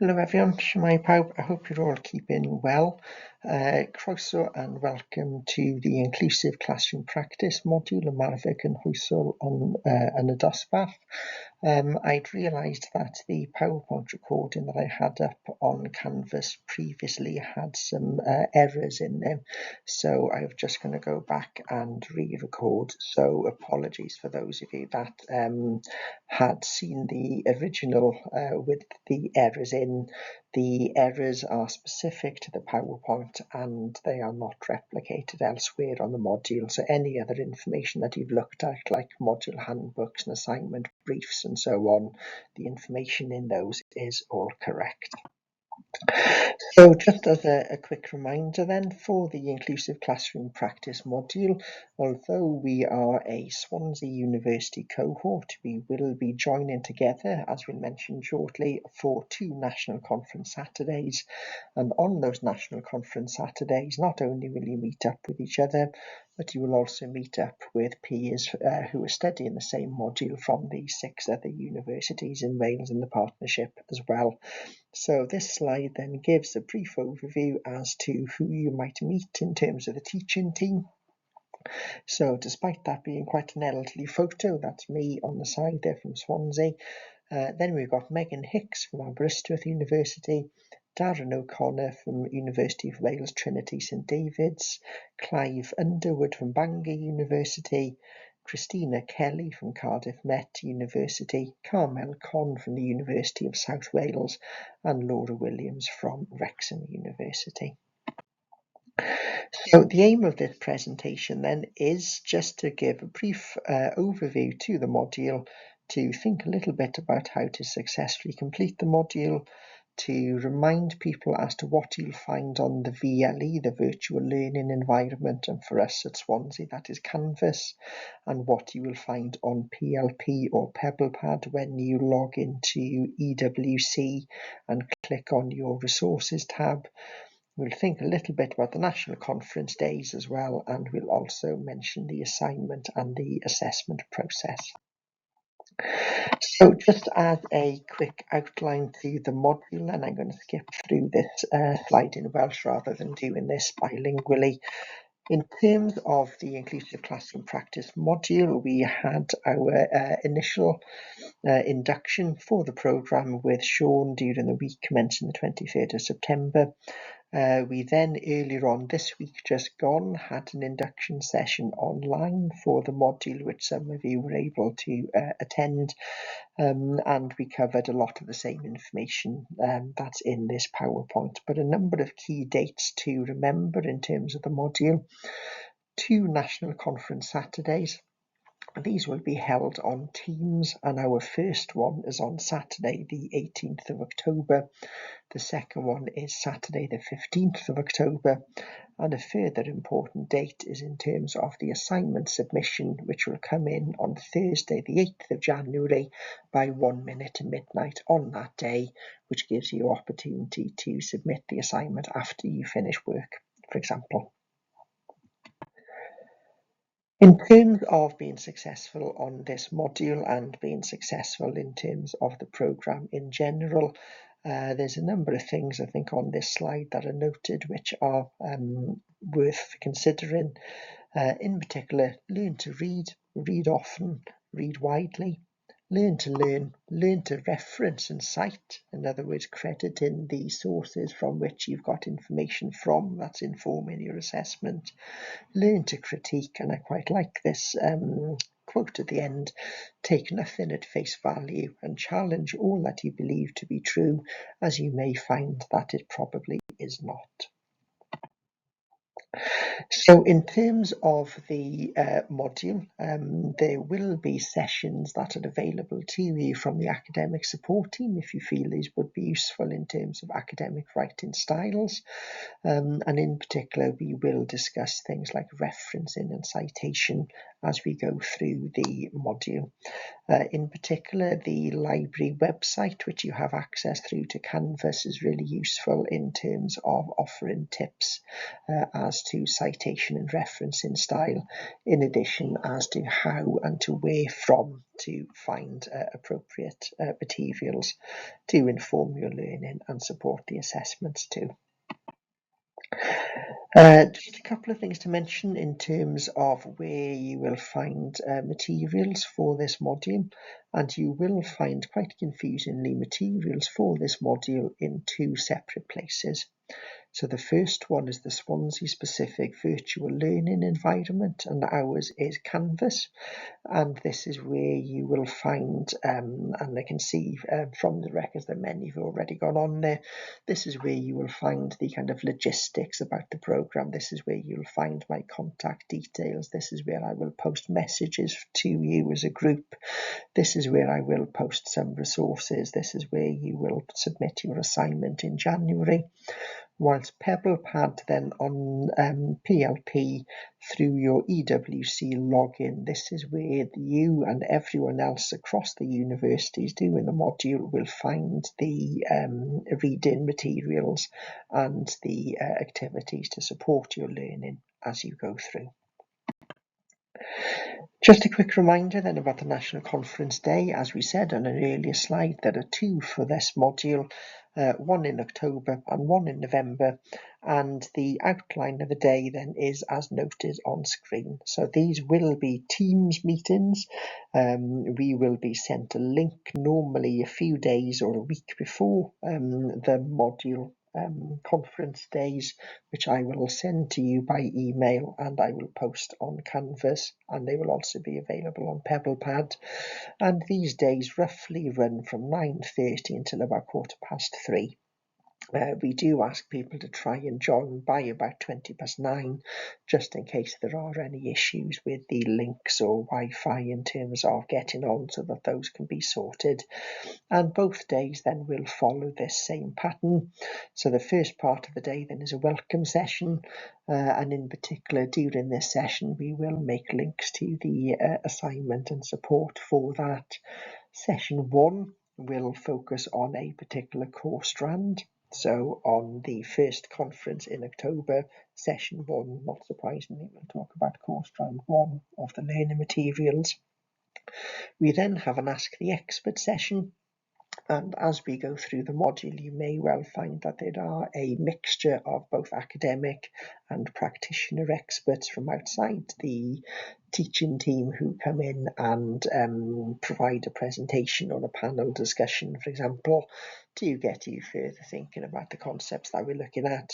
Hello everyone, Shwmae pawb. I hope you're all keeping well. Croeso and welcome to the Inclusive Classroom Practice module ymarfer cynhwysol yn y dosbarth. I'd realised that the PowerPoint recording that I had up on Canvas previously had some errors in them, so I'm just going to go back and re-record. So apologies for those of you that had seen the original with the errors in. The errors are specific to the PowerPoint and they are not replicated elsewhere on the module. So any other information that you've looked at, like module handbooks and assignment briefs and so on, the information in those is all correct. So just as a quick reminder then, for the Inclusive Classroom Practice module, although we are a Swansea University cohort, we will be joining together, as we'll mention shortly, for 2 National Conference Saturdays. And on those National Conference Saturdays, not only will you meet up with each other, but you will also meet up with peers who are studying the same module from the 6 other universities in Wales in the partnership as well. So this slide then gives a brief overview as to who you might meet in terms of the teaching team. So despite that being quite an elderly photo, that's me on the side there from Swansea. Then we've got Megan Hicks from Aberystwyth University, Darren O'Connor from University of Wales Trinity St David's, Clive Underwood from Bangor University, Christina Kelly from Cardiff Met University, Carmel Conn from the University of South Wales, and Laura Williams from Wrexham University. So the aim of this presentation then is just to give a brief overview to the module, to think a little bit about how to successfully complete the module, to remind people as to what you'll find on the VLE, the virtual learning environment, and for us at Swansea that is Canvas, and what you will find on PLP or PebblePad when you log into EWC and click on your resources tab. We'll think a little bit about the National Conference days as well, and we'll also mention the assignment and the assessment process. So just as a quick outline to the module, and I'm going to skip through this slide in Welsh rather than doing this bilingually. In terms of the Inclusive Classroom Practice module, we had our initial induction for the programme with Sean during the week commencing the 23rd of September. We then earlier on this week just gone had an induction session online for the module, which some of you were able to attend, and we covered a lot of the same information that's in this PowerPoint, but a number of key dates to remember in terms of the module. 2 National Conference Saturdays. These will be held on Teams, and our first one is on Saturday the 18th of October. The second one is Saturday the 15th of October, and a further important date is in terms of the assignment submission, which will come in on Thursday the 8th of January by 1 minute to midnight on that day, which gives you opportunity to submit the assignment after you finish work, for example. In terms of being successful on this module and being successful in terms of the programme in general, there's a number of things I think on this slide that are noted which are worth considering. In particular, learn to read often, read widely, learn to reference and cite, in other words, crediting the sources from which you've got information from that's informing your assessment, learn to critique, and I quite like this quote at the end, take nothing at face value and challenge all that you believe to be true, as you may find that it probably is not. So in terms of the module, there will be sessions that are available to you from the academic support team if you feel these would be useful in terms of academic writing styles. And in particular, we will discuss things like referencing and citation as we go through the module. In particular, the library website, which you have access through to Canvas, is really useful in terms of offering tips as to citation and referencing style, in addition as to how and to where from to find appropriate materials to inform your learning and support the assessments too. Just a couple of things to mention in terms of where you will find materials for this module, and you will find quite confusingly materials for this module in two separate places. So the first one is the Swansea specific virtual learning environment, and ours is Canvas, and this is where you will find, and I can see from the records that many have already gone on there, this is where you will find the kind of logistics about the program. This is where you'll find my contact details. This is where I will post messages to you as a group. This is where I will post some resources. This is where you will submit your assignment in January. Whilst PebblePad then on PLP through your EWC login, this is where you and everyone else across the universities doing the module will find the reading materials and the activities to support your learning as you go through. Just a quick reminder then about the National Conference Day. As we said on an earlier slide, there are two for this module, one in October and one in November, and the outline of the day then is as noted on screen. So these will be Teams meetings. We will be sent a link normally a few days or a week before the module conference days, which I will send to you by email, and I will post on Canvas, and they will also be available on PebblePad. And these days roughly run from 9:30 until about 3:15. We do ask people to try and join by about 9:20, just in case there are any issues with the links or Wi-Fi in terms of getting on, so that those can be sorted. And both days then will follow this same pattern. So the first part of the day then is a welcome session, and in particular during this session we will make links to the assignment and support for that. Session 1 will focus on a particular core strand. So on the first conference in October, session 1, not surprisingly, we'll talk about core strand 1 of the learning materials. We then have an Ask the Expert session, and as we go through the module, you may well find that there are a mixture of both academic and practitioner experts from outside the teaching team who come in and provide a presentation or a panel discussion, for example, to get you further thinking about the concepts that we're looking at.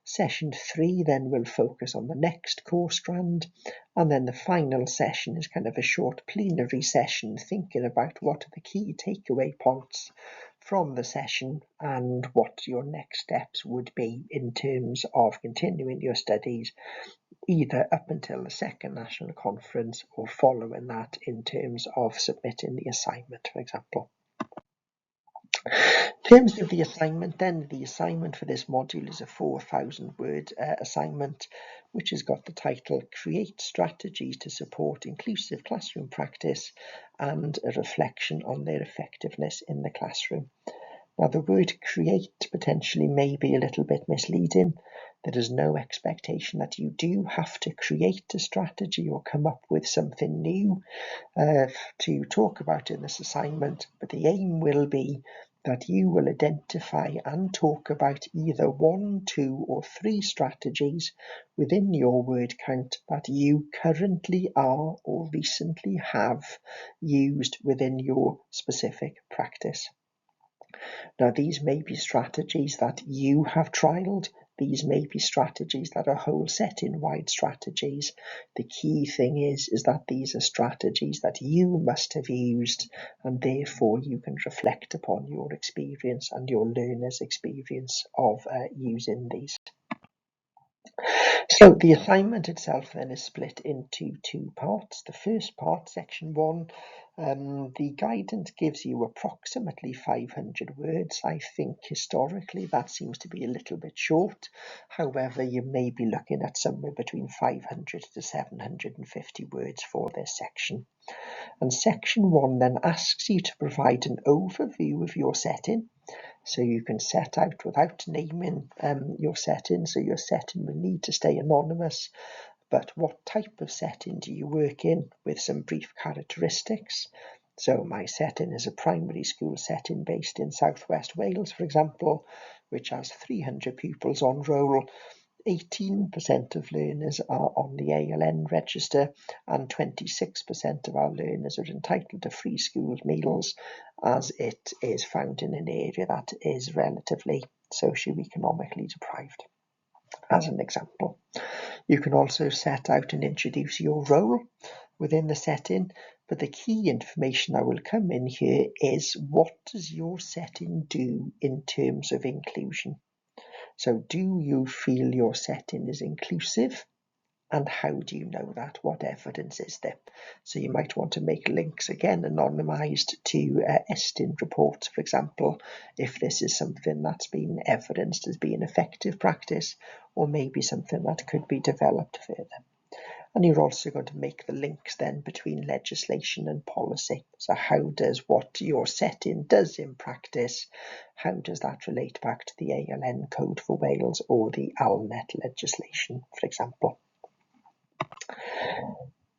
Session 3 then will focus on the next core strand, and then the final session is kind of a short plenary session thinking about what are the key takeaway points from the session and what your next steps would be in terms of continuing your studies, either up until the second national conference or following that in terms of submitting the assignment, for example. In terms of the assignment then, the assignment for this module is a 4,000-word assignment, which has got the title Create Strategies to Support Inclusive Classroom Practice and a reflection on their effectiveness in the classroom. Now, the word create potentially may be a little bit misleading. There is no expectation that you do have to create a strategy or come up with something new to talk about in this assignment, but the aim will be that you will identify and talk about either 1, 2 or 3 strategies within your word count that you currently are or recently have used within your specific practice. Now, these may be strategies that you have trialled. These may be strategies that are whole setting-wide strategies. The key thing is that these are strategies that you must have used, and therefore you can reflect upon your experience and your learner's experience of using these. So the assignment itself then is split into two parts. The first part, section 1, the guidance gives you approximately 500 words. I think historically that seems to be a little bit short. However, you may be looking at somewhere between 500 to 750 words for this section. And section 1 then asks you to provide an overview of your setting. So you can set out without naming your setting. So your setting will need to stay anonymous, but what type of setting do you work in, with some brief characteristics. So my setting is a primary school setting based in southwest Wales, for example, which has 300 pupils on roll. 18% of learners are on the ALN register, and 26% of our learners are entitled to free school meals, as it is found in an area that is relatively socio-economically deprived. As an example, you can also set out and introduce your role within the setting, but the key information that will come in here is, what does your setting do in terms of inclusion? So do you feel your setting is inclusive? And how do you know that? What evidence is there? So you might want to make links, again, anonymised, to ESTIN reports, for example, if this is something that's been evidenced as being effective practice, or maybe something that could be developed further. And you're also going to make the links then between legislation and policy. So how does what your setting does in practice, how does that relate back to the ALN Code for Wales or the ALNet legislation, for example?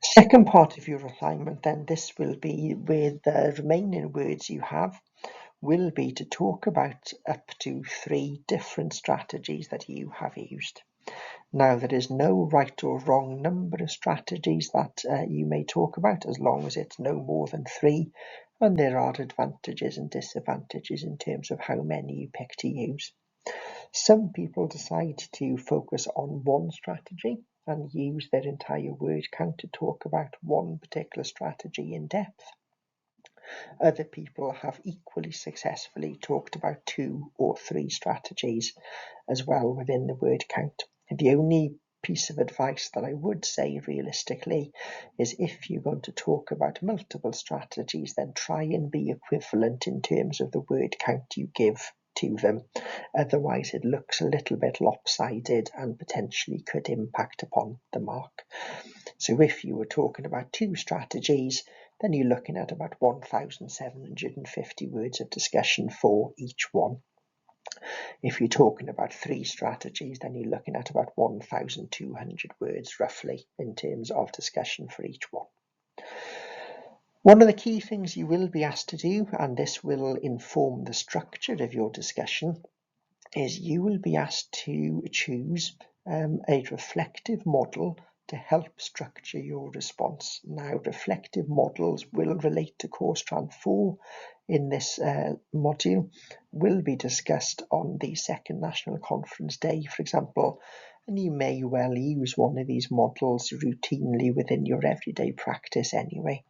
Second part of your assignment then, this will be with the remaining words you have, will be to talk about up to 3 different strategies that you have used. Now, there is no right or wrong number of strategies that you may talk about, as long as it's no more than 3, and there are advantages and disadvantages in terms of how many you pick to use. Some people decide to focus on one strategy and use their entire word count to talk about one particular strategy in depth. Other people have equally successfully talked about 2 or 3 strategies as well within the word count. The only piece of advice that I would say realistically is, if you're going to talk about multiple strategies, then try and be equivalent in terms of the word count you give to them. Otherwise it looks a little bit lopsided and potentially could impact upon the mark. So if you were talking about 2 strategies, then you're looking at about 1,750 words of discussion for each one. If you're talking about 3 strategies, then you're looking at about 1,200 words roughly in terms of discussion for each one. One of the key things you will be asked to do, and this will inform the structure of your discussion, is you will be asked to choose a reflective model to help structure your response. Now, reflective models will relate to Core Strand 4 in this module, will be discussed on the second National Conference Day, for example, and you may well use one of these models routinely within your everyday practice anyway.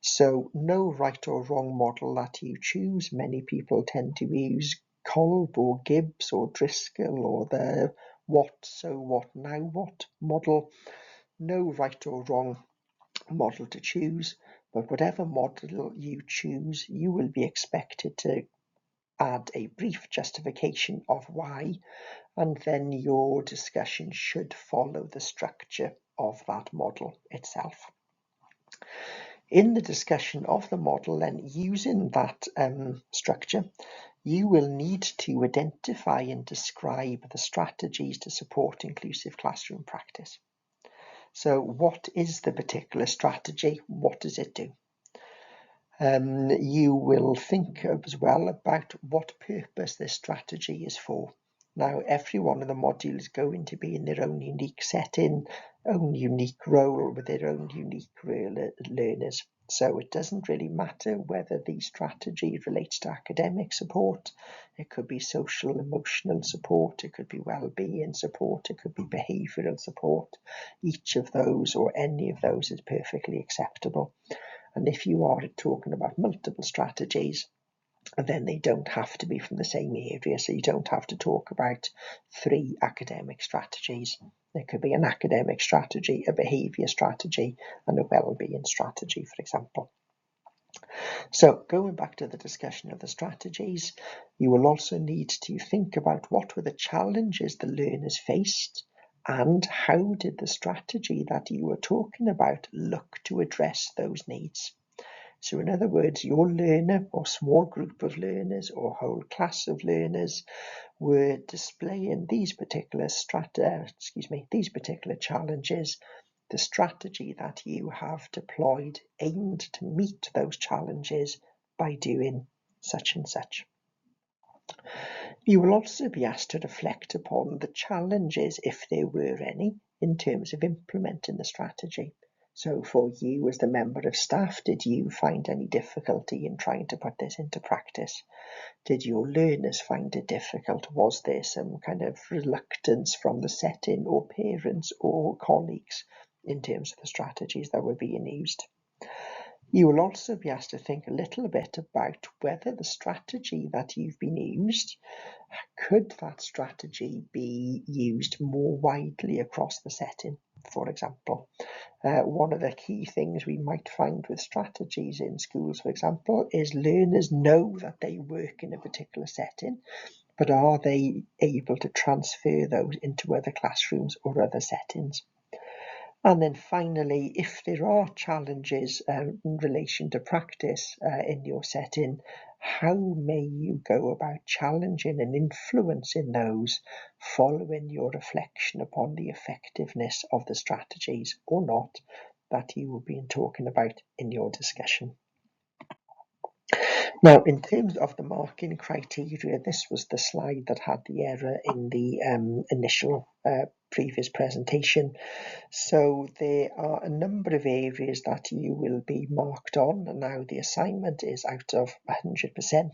So no right or wrong model that you choose. Many people tend to use Kolb or Gibbs or Driscoll or the what, so what, now what model. No right or wrong model to choose, but whatever model you choose, you will be expected to add a brief justification of why, and then your discussion should follow the structure of that model itself. In the discussion of the model, then, using that structure, you will need to identify and describe the strategies to support inclusive classroom practice. So what is the particular strategy? What does it do? You will think as well about what purpose this strategy is for. Now, every one of the modules is going to be in their own unique setting, own unique role with their own unique learners. So it doesn't really matter whether the strategy relates to academic support. It could be social, emotional support. It could be well-being support. It could be behavioural support. Each of those or any of those is perfectly acceptable. And if you are talking about multiple strategies, and then they don't have to be from the same area, so you don't have to talk about 3 academic strategies. There could be an academic strategy, a behaviour strategy, and a well-being strategy, for example. So going back to the discussion of the strategies, you will also need to think about what were the challenges the learners faced, and how did the strategy that you were talking about look to address those needs. So in other words, your learner or small group of learners or whole class of learners were displaying these particular challenges. The strategy that you have deployed aimed to meet those challenges by doing such and such. You will also be asked to reflect upon the challenges, if there were any, in terms of implementing the strategy. So for you as the member of staff, did you find any difficulty in trying to put this into practice? Did your learners find it difficult? Was there some kind of reluctance from the setting or parents or colleagues in terms of the strategies that were being used? You will also be asked to think a little bit about whether the strategy that you've been used, could that strategy be used more widely across the setting? For example, one of the key things we might find with strategies in schools, for example, is learners know that they work in a particular setting, but are they able to transfer those into other classrooms or other settings? And then finally, if there are challenges in relation to practice in your setting, how may you go about challenging and influencing those following your reflection upon the effectiveness of the strategies or not that you will be talking about in your discussion? Now, in terms of the marking criteria, this was the slide that had the error in the initial previous presentation. So there are a number of areas that you will be marked on. Now the assignment is out of 100%,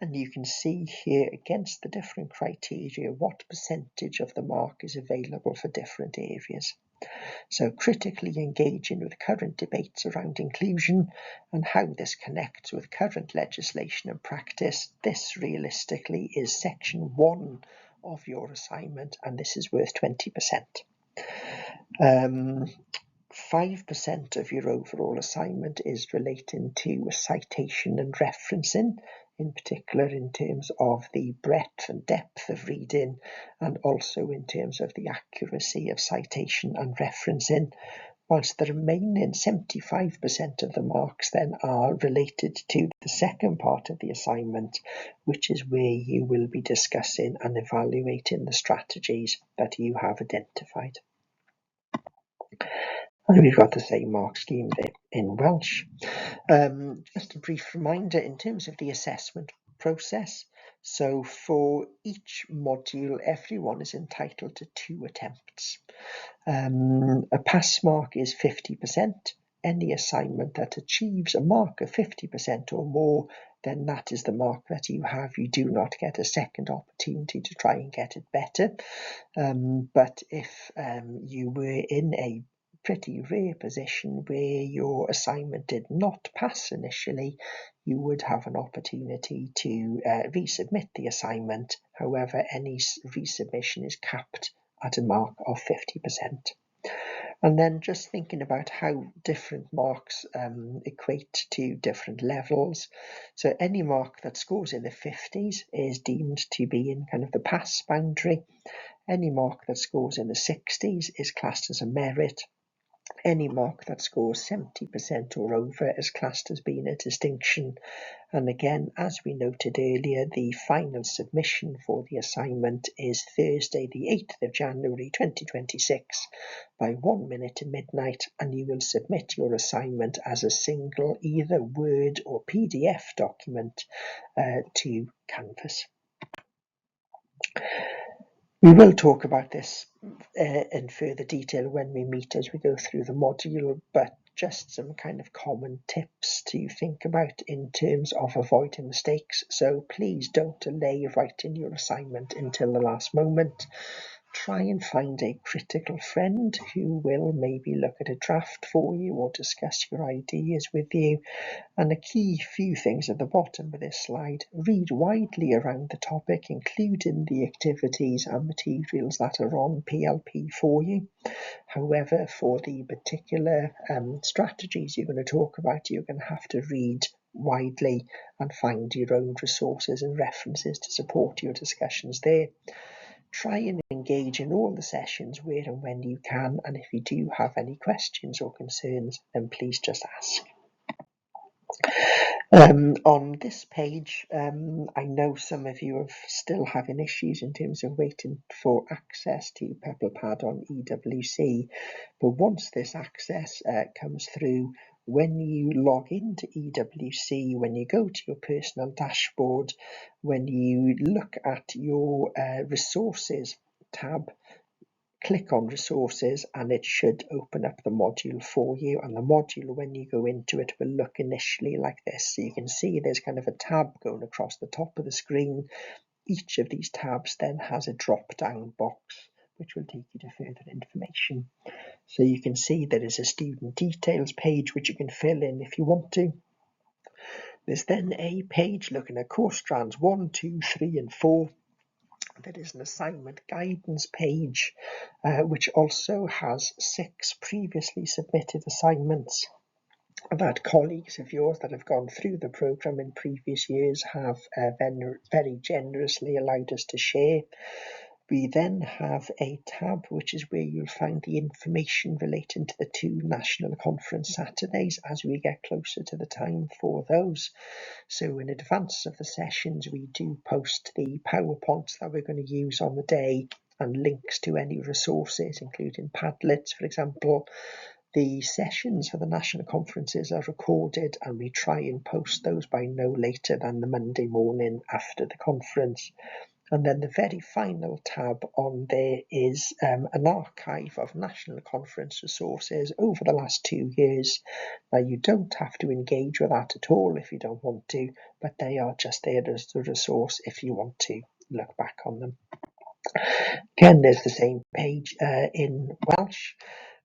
and you can see here against the different criteria what percentage of the mark is available for different areas. So critically engaging with current debates around inclusion and how this connects with current legislation and practice. This realistically is section 1 of your assignment, and this is worth 20%. 5% of your overall assignment is relating to citation and referencing, in particular in terms of the breadth and depth of reading, and also in terms of the accuracy of citation and referencing, whilst the remaining 75% of the marks then are related to the second part of the assignment, which is where you will be discussing and evaluating the strategies that you have identified. And we've got the same mark scheme there in Welsh. Just a brief reminder in terms of the assessment process. So for each module, everyone is entitled to 2 attempts. A pass mark is 50%. Any assignment that achieves a mark of 50% or more, then that is the mark that you have. You do not get a second opportunity to try and get it better. But if you were in a pretty rare position where your assignment did not pass initially, you would have an opportunity to resubmit the assignment. However, any resubmission is capped at a mark of 50%. And then just thinking about how different marks equate to different levels. So any mark that scores in the 50s is deemed to be in kind of the pass boundary. Any mark that scores in the 60s is classed as a merit. Any mark that scores 70% or over is classed as being a distinction. And again, as we noted earlier, the final submission for the assignment is Thursday, the 8th of January 2026 by 1 minute to midnight, and you will submit your assignment as a single either Word or PDF document to Canvas. We will talk about this in further detail when we meet as we go through the module, but just some kind of common tips to think about in terms of avoiding mistakes. So please don't delay writing your assignment until the last moment. Try and find a critical friend who will maybe look at a draft for you or discuss your ideas with you. And the key few things at the bottom of this slide: read widely around the topic, including the activities and materials that are on PLP for you. However, for the particular strategies you're going to talk about, you're going to have to read widely and find your own resources and references to support your discussions there. Try and engage in all the sessions where and when you can, and if you do have any questions or concerns, then please just ask. On this page, I know some of you are still having issues in terms of waiting for access to PepplePad on EWC, but once this access comes through, when you log into EWC, when you go to your personal dashboard, when you look at your resources tab, click on resources and it should open up the module for you. And the module, when you go into it, will look initially like this. So you can see there's kind of a tab going across the top of the screen. Each of these tabs then has a drop down box which will take you to further information. So you can see there is a student details page which you can fill in if you want to. There's then a page looking at course strands 1, 2, 3 and 4. There is an assignment guidance page which also has 6 previously submitted assignments that colleagues of yours that have gone through the programme in previous years have very generously allowed us to share. We then have a tab which is where you'll find the information relating to the 2 national conference Saturdays as we get closer to the time for those. So in advance of the sessions, we do post the PowerPoints that we're going to use on the day and links to any resources, including Padlets, for example. The sessions for the national conferences are recorded and we try and post those by no later than the Monday morning after the conference. And then the very final tab on there is an archive of national conference resources over the last 2 years. Now you don't have to engage with that at all if you don't want to, but they are just there as the resource if you want to look back on them. Again, there's the same page in Welsh.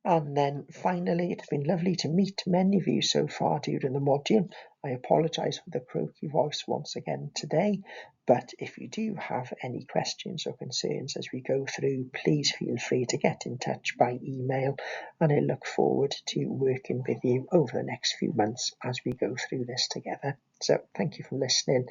And then finally, it's been lovely to meet many of you so far during the module. I apologise for the croaky voice once again today, but if you do have any questions or concerns as we go through, please feel free to get in touch by email, and I look forward to working with you over the next few months as we go through this together. So thank you for listening.